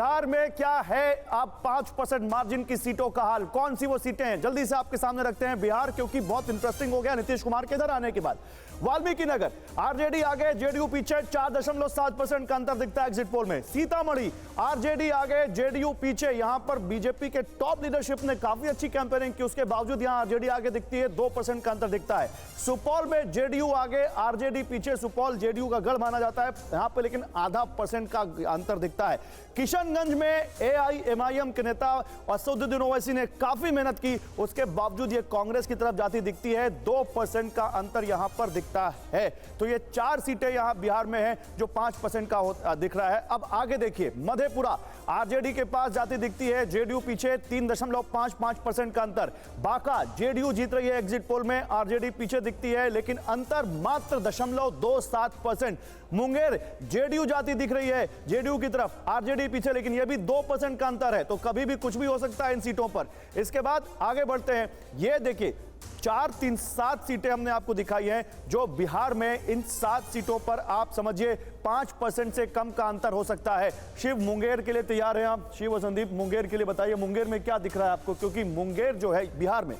बिहार में क्या है अब 5% मार्जिन की सीटों का हाल, कौन सी वो सीटें हैं, जल्दी से आपके सामने रखते हैं बिहार, क्योंकि बहुत इंटरेस्टिंग हो गया नीतीश कुमार के इधर आने के बाद। वाल्मीकि नगर आरजेडी आगे जेडीयू पीछे, 4.7% का अंतर दिखता है एग्जिट पोल में। सीतामढ़ी आरजेडी आगे जेडीयू पीछे, यहां पर बीजेपी के टॉप लीडरशिप ने काफी अच्छी कैंपेनिंग की, उसके बावजूद यहां आरजेडी आगे दिखती है, 2% का अंतर दिखता है। सुपौल में जेडीयू आगे आरजेडी पीछे, सुपौल जेडीयू का गढ़ माना जाता है, यहां पर लेकिन 0.5% का अंतर दिखता है। किशनगंज में एआईएमआईएम के नेता असदुद्दीन ओवैसी ने काफी मेहनत की, उसके बावजूद ये कांग्रेस की तरफ जाती दिखती है, 2% का अंतर यहां पर दिखता है। तो ये 4 सीटें यहां बिहार में हैं जो 5% का दिख रहा है। अब आगे देखिए, मधेपुरा आरजेडी के पास जाती दिखती है, जेडीयू पीछे, 3.55% का अंतर। बांका जेडीयू जीत रही है एग्जिट पोल में, आरजेडी पीछे दिखती है, लेकिन अंतर मात्र 0.27%। मुंगेर जेडीयू जाती दिख रही है जेडीयू की तरफ, आरजेडी पीछे, लेकिन यह भी 2% का अंतर है, तो कभी भी कुछ भी हो सकता है इन सीटों पर। इसके बाद आगे बढ़ते हैं, ये देखिए 7 सीटें हमने आपको दिखाई हैं जो बिहार में, इन 7 सीटों पर आप समझिए 5% से कम का अंतर हो सकता है। शिव मुंगेर के लिए तैयार हैं आप? शिव और संदीप मुंगेर के लिए बताइए, मुंगेर में क्या दिख रहा है आपको? क्योंकि मुंगेर जो है बिहार में,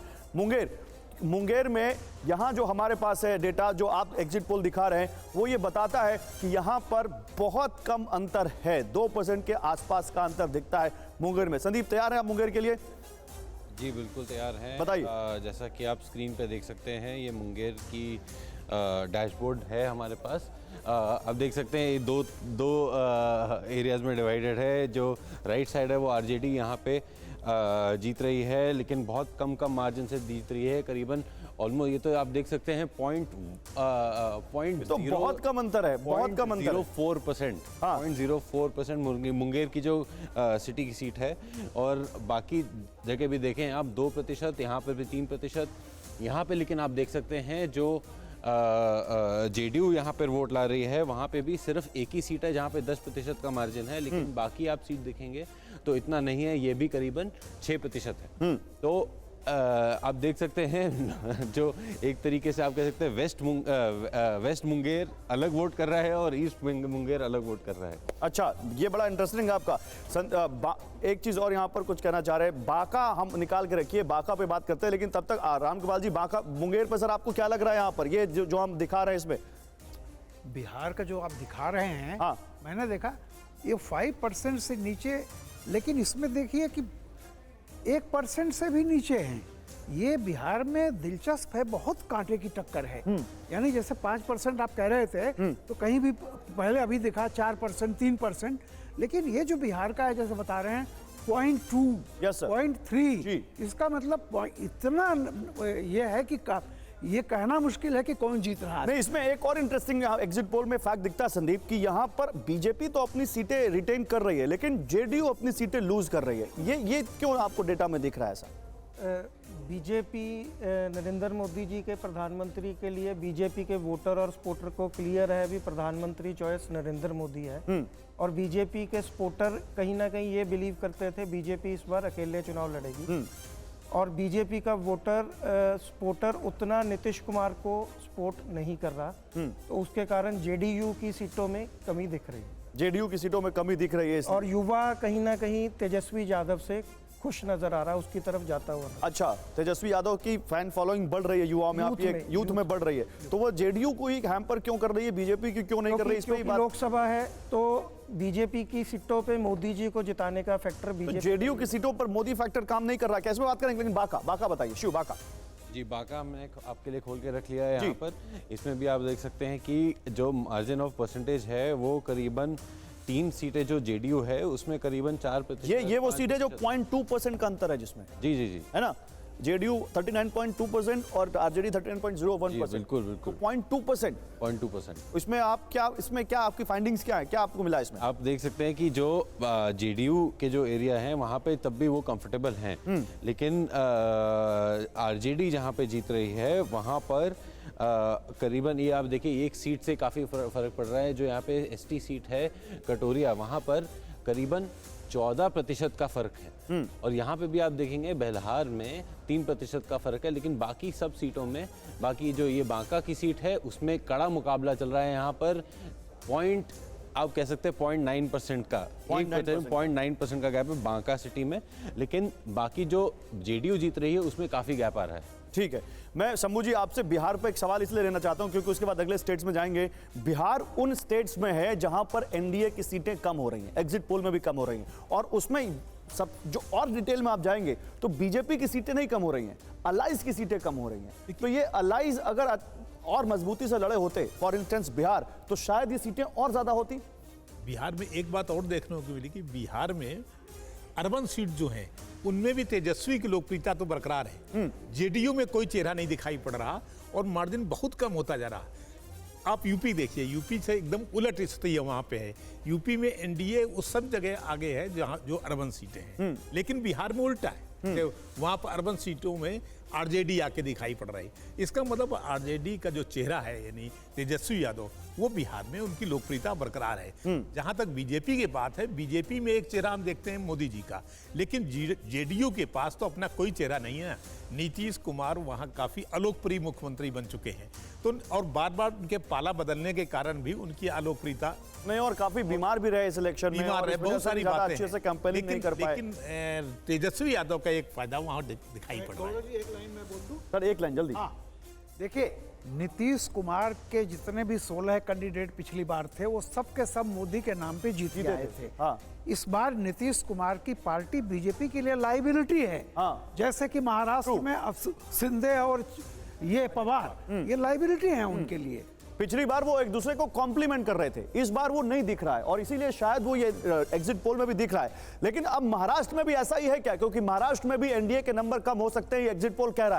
मुंगेर में यहां जो हमारे पास है डेटा जो आप एग्जिट पोल दिखा रहे हैं, वो ये बताता है कि यहां पर बहुत कम अंतर है, 2% के आसपास का अंतर दिखता है मुंगेर में। संदीप तैयार हैं आप मुंगेर के लिए? जी बिल्कुल तैयार हैं। बताइए। जैसा कि आप स्क्रीन पे देख सकते हैं, ये मुंगेर की डैशबोर्ड है हमारे पास। अब देख सकते हैं ये दो एरियाज़ में डिवाइडेड है। जो राइट साइड है वो आरजेडी यहाँ पे जीत रही है, लेकिन बहुत कम मार्जिन से जीत रही है, करीबन ऑलमोस्ट, ये तो आप देख सकते हैं पॉइंट तो बहुत कम अंतर है, बहुत कम अंतर है। 0.04%, 0.04% मुंगेर की जो सिटी की सीट है। और बाकी जगह भी देखें आप 2%, यहाँ पर भी 3%, यहाँ पे लेकिन आप देख सकते हैं जो जेडीयू यहाँ पर वोट ला रही है, वहाँ पे भी सिर्फ एक ही सीट है जहाँ पे 10% का मार्जिन है, लेकिन बाकी आप सीट देखेंगे तो इतना नहीं है, ये भी करीबन 6% है। तो आप देख सकते हैं जो एक तरीके से आप कह सकते हैं वेस्ट मुंगेर अलग वोट कर रहा है और ईस्ट मुंगेर अलग वोट कर रहा है। अच्छा, ये बड़ा इंटरेस्टिंग है आपका। एक चीज और यहाँ पर कुछ कहना चाह रहे हैं, बांका हम निकाल के रखिए, बांका पे बात करते हैं, लेकिन तब तक रामकृपाल जी, बांका मुंगेर पर सर आपको क्या लग रहा है यहाँ पर, ये जो हम दिखा रहे हैं इसमें? बिहार का जो आप दिखा रहे हैं, हाँ, मैंने देखा ये 5% से नीचे, लेकिन इसमें देखिए कि 1% से भी नीचे हैं। ये बिहार में दिलचस्प है, बहुत कांटे की टक्कर है। यानी जैसे 5% आप कह रहे थे, तो कहीं भी पहले अभी दिखा 4%, 3%, लेकिन ये जो बिहार का है, जैसे बता रहे हैं 0.2, 0.3, इसका मतलब इतना ये है कि ये कहना मुश्किल है कि कौन जीत रहा है। नहीं, इसमें एक और इंटरेस्टिंग एग्जिट पोल में फैक्ट दिखता है संदीप कि यहाँ पर बीजेपी तो अपनी सीटें रिटेन कर रही है, लेकिन जेडीयू अपनी सीटें लूज कर रही है। ये क्यों आपको डेटा में दिख रहा है ऐसा? बीजेपी नरेंद्र मोदी जी के प्रधानमंत्री के लिए बीजेपी के वोटर और सपोर्टर को क्लियर है, भी प्रधानमंत्री चॉइस नरेंद्र मोदी है। और बीजेपी के सपोर्टर कहीं ना कहीं ये बिलीव करते थे बीजेपी इस बार अकेले चुनाव लड़ेगी, और बीजेपी का वोटर सपोर्टर उतना नीतीश कुमार को सपोर्ट नहीं कर रहा, तो उसके कारण जेडीयू की सीटों में कमी दिख रही है। जेडीयू की सीटों में कमी दिख रही है और युवा कहीं ना कहीं तेजस्वी यादव से खुश नजर आ रहा है, उसकी तरफ जाता हुआ। अच्छा, तेजस्वी यादव की फैन फॉलोइंग बढ़ रही है युवाओं में, आपकी यूथ में बढ़ रही है, तो वो जेडीयू को ही हैम्पर क्यों कर रही है, बीजेपी की क्यों नहीं कर रही है? इस पे ही बात। लोकसभा है तो बीजेपी की सीटों पे मोदी जी को जिताने का फैक्टर बीजेपी, जेडीयू की सीटों पर मोदी फैक्टर काम नहीं कर रहा है, कैसे बात करेंगे? लेकिन बांका बताइए, शिव बांका। जी, बांका मैंने आपके लिए खोल के रख लिया है यहाँ पर। इसमें भी आप देख सकते हैं कि जो मार्जिन ऑफ परसेंटेज है वो करीबन 3 सीटें जो जेडीयू है उसमें करीबन 4%। ये वो सीटें जो 0.2% का अंतर है जिसमें, जी है ना, जेडीयू 39.2% और आरजेडी 39.01%। बिल्कुल 0.2%। इसमें क्या आपकी फाइंडिंग्स क्या है, क्या आपको मिला इसमें? आप देख सकते हैं कि जो जेडीयू के जो एरिया है वहाँ पे तब भी वो कंफर्टेबल हैं, लेकिन आरजेडी जहाँ पे जीत रही है वहाँ पर करीबन, ये आप देखिए, एक सीट से काफ़ी फर्क पड़ रहा है। जो यहाँ पे एसटी सीट है कटोरिया, वहाँ पर करीबन 14% का फर्क है। और यहाँ पे भी आप देखेंगे बेलहार में 3% का फर्क है, लेकिन बाकी सब सीटों में, बाकी जो ये बांका की सीट है उसमें कड़ा मुकाबला चल रहा है। यहाँ पर आप कह सकते हैं 0.9% का 0.9% का गैप है बांका सिटी में, लेकिन बाकी जो जेडीयू जीत रही है उसमें काफी गैप आ रहा है। ठीक है, मैं शंभू जी आपसे बिहार पर एक सवाल इसलिए लेना चाहता हूं क्योंकि उसके बाद अगले स्टेट्स में जाएंगे। बिहार उन स्टेट्स में है जहां पर एनडीए की सीटें कम हो रही हैं, एग्जिट पोल में भी कम हो रही हैं, और उसमें सब जो और डिटेल में आप जाएंगे तो बीजेपी की सीटें नहीं कम हो रही हैं, अलाइज की सीटें कम हो रही हैं। तो ये अलाइज अगर और मजबूती से लड़े होते, फॉर इंस्टेंस बिहार, तो शायद ये सीटें और ज्यादा होती। बिहार में एक बात और देखने को मिली कि बिहार में अर्बन सीट जो हैं उनमें भी तेजस्वी की लोकप्रियता तो बरकरार है। जेडीयू में कोई चेहरा नहीं दिखाई पड़ रहा और मार्जिन बहुत कम होता जा रहा। आप यूपी देखिए, यूपी से एकदम उलट स्थिति है वहाँ पे है। यूपी में एनडीए उस सब जगह आगे है जहाँ जो अर्बन सीटें हैं, लेकिन बिहार में उल्टा है। वहाँ पर अर्बन सीटों में आरजेडी आके दिखाई पड़ रही। इसका मतलब आरजेडी का जो चेहरा है यानी तेजस्वी यादव, वो बिहार में उनकी लोकप्रियता बरकरार है। जहां तक बीजेपी की बात है, बीजेपी में एक चेहरा हम देखते हैं मोदी जी का, लेकिन जेडीयू के पास तो अपना कोई चेहरा नहीं है। नीतीश कुमार वहां काफी अलोकप्रिय मुख्यमंत्री बन चुके हैं, तो और बार बार उनके पाला बदलने के कारण भी उनकी अलोकप्रियता नहीं, और काफी बीमार भी रहे इस इलेक्शन में, बीमार और है, इस वजह बहुत से सारी ज्यादा बातें अच्छे से हैं। कैंपेनिंग नहीं कर पाए। लेकिन तेजस्वी यादव का एक फायदा वहां दिखाई पड़ रहा है। सर एक लाइन जल्दी। देखिए, नीतीश कुमार के जितने भी 16 कैंडिडेट पिछली बार थे वो सब के सब मोदी के नाम पे जीत के आए थे। हाँ। इस बार नीतीश कुमार की पार्टी बीजेपी के लिए लाइबिलिटी है। हाँ। जैसे कि महाराष्ट्र में अब शिंदे और ये पवार, ये लाइबिलिटी है उनके लिए। पिछली बार वो एक दूसरे को कॉम्प्लीमेंट कर रहे थे, इस बार वो नहीं दिख रहा है, और इसीलिए शायद वो ये एग्जिट पोल में भी दिख रहा है। लेकिन अब महाराष्ट्र में भी ऐसा ही है क्या? क्योंकि महाराष्ट्र में भी एनडीए के नंबर कम हो सकते हैं, ये एग्जिट पोल कह रहा है।